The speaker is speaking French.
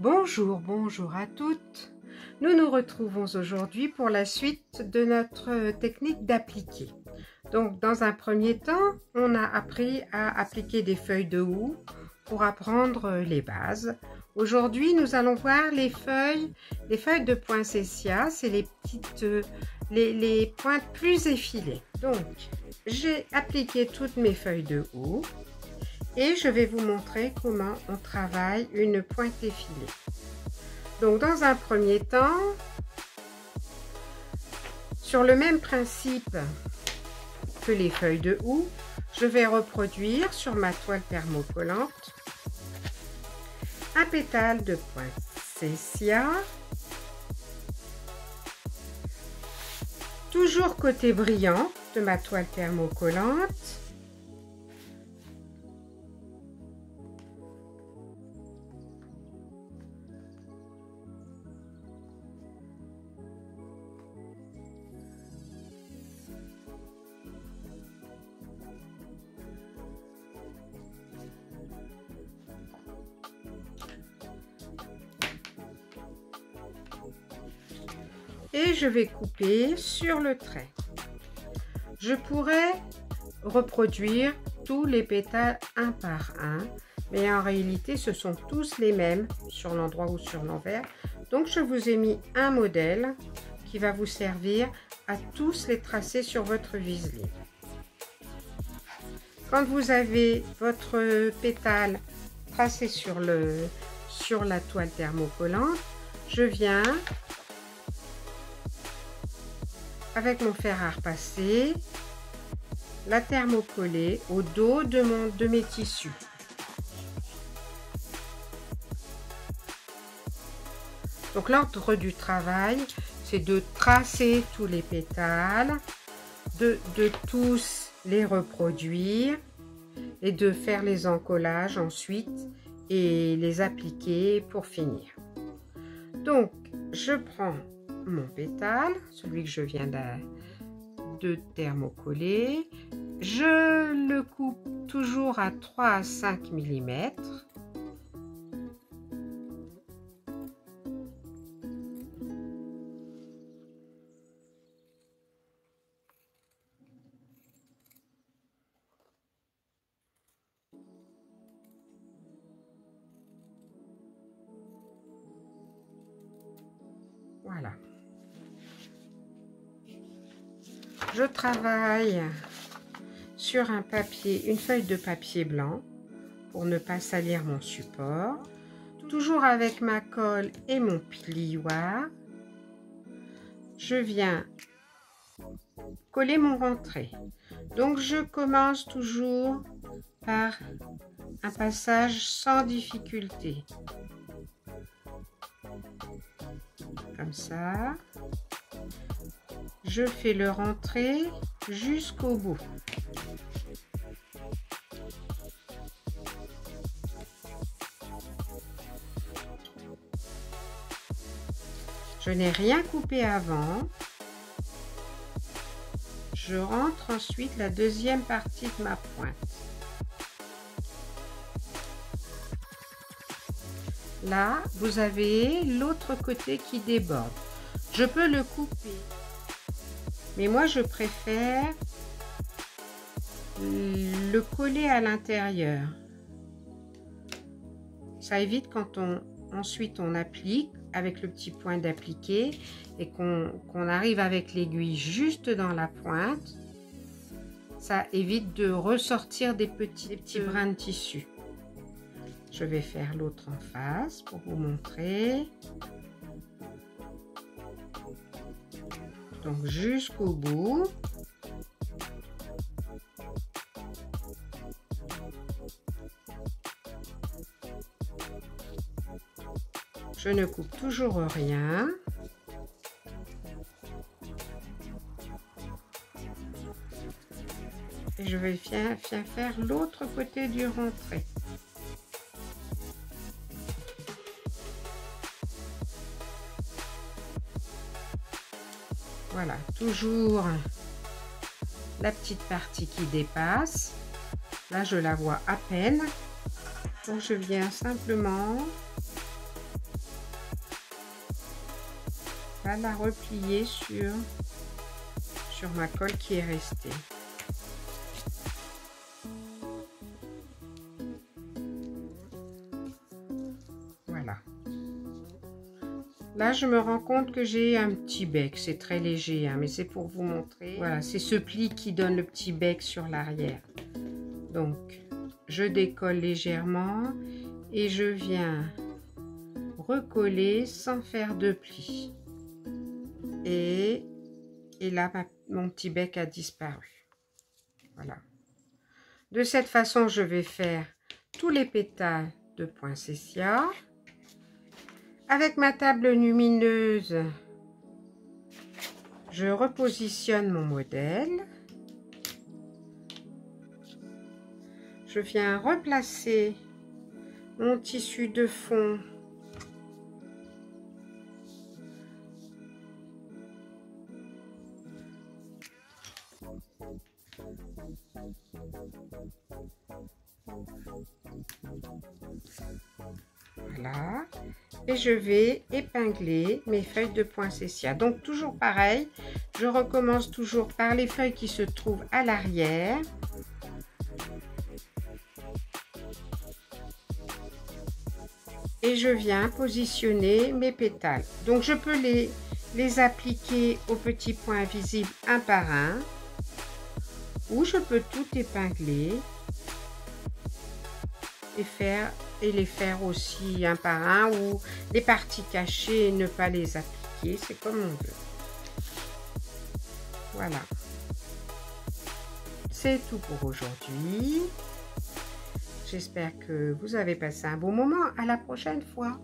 Bonjour à toutes. Nous nous retrouvons aujourd'hui pour la suite de notre technique d'appliquer. Donc, dans un premier temps, on a appris à appliquer des feuilles de houx pour apprendre les bases. Aujourd'hui, nous allons voir les feuilles de poinsettia, c'est les petites, les pointes plus effilées. Donc, j'ai appliqué toutes mes feuilles de houx. Et je vais vous montrer comment on travaille une pointe effilée. Donc dans un premier temps, sur le même principe que les feuilles de houx, je vais reproduire sur ma toile thermocollante un pétale de poinsettia, toujours côté brillant de ma toile thermocollante. Et je vais couper sur le trait. Je pourrais reproduire tous les pétales un par un, mais en réalité ce sont tous les mêmes sur l'endroit ou sur l'envers. Donc je vous ai mis un modèle qui va vous servir à tous les tracer sur votre vise-libre. Quand vous avez votre pétale tracé sur la toile thermocollante, je viens avec mon fer à repasser, la thermocoller au dos de mes tissus. Donc l'ordre du travail, c'est de tracer tous les pétales, de tous les reproduire et de faire les encollages ensuite et les appliquer pour finir. Donc je prends mon pétale, celui que je viens de thermocoller, je le coupe toujours à 3 à 5 mm. Voilà. Je travaille sur un papier, une feuille de papier blanc pour ne pas salir mon support. Toujours avec ma colle et mon plioir, je viens coller mon rentré. Donc je commence toujours par un passage sans difficulté. Comme ça. Je fais le rentré jusqu'au bout. Je n'ai rien coupé avant. Je rentre ensuite la deuxième partie de ma pointe. Là, vous avez l'autre côté qui déborde. Je peux le couper. Mais moi, je préfère le coller à l'intérieur. Ça évite quand ensuite on applique avec le petit point d'appliquer et qu'on arrive avec l'aiguille juste dans la pointe. Ça évite de ressortir des petits brins de tissu. Je vais faire l'autre en face pour vous montrer. Donc jusqu'au bout. Je ne coupe toujours rien. Et je vais bien faire l'autre côté du rentré. Voilà, toujours la petite partie qui dépasse. Là, je la vois à peine. Donc, je viens simplement va la replier sur ma colle qui est restée. Voilà. Là, je me rends compte que j'ai un petit bec. C'est très léger, hein, mais c'est pour vous montrer. Voilà, c'est ce pli qui donne le petit bec sur l'arrière. Donc, je décolle légèrement et je viens recoller sans faire de pli. Et là, mon petit bec a disparu. Voilà. De cette façon, je vais faire tous les pétales de poinsettia. Avec ma table lumineuse, je repositionne mon modèle. Je viens replacer mon tissu de fond voilà, et je vais épingler mes feuilles de poinsettia. Donc toujours pareil, je recommence toujours par les feuilles qui se trouvent à l'arrière. Et je viens positionner mes pétales. Donc je peux les appliquer aux petits points visibles un par un, ou je peux tout épingler et les faire aussi un par un, ou les parties cachées et ne pas les appliquer, c'est comme on veut. Voilà. C'est tout pour aujourd'hui. J'espère que vous avez passé un bon moment. À la prochaine fois.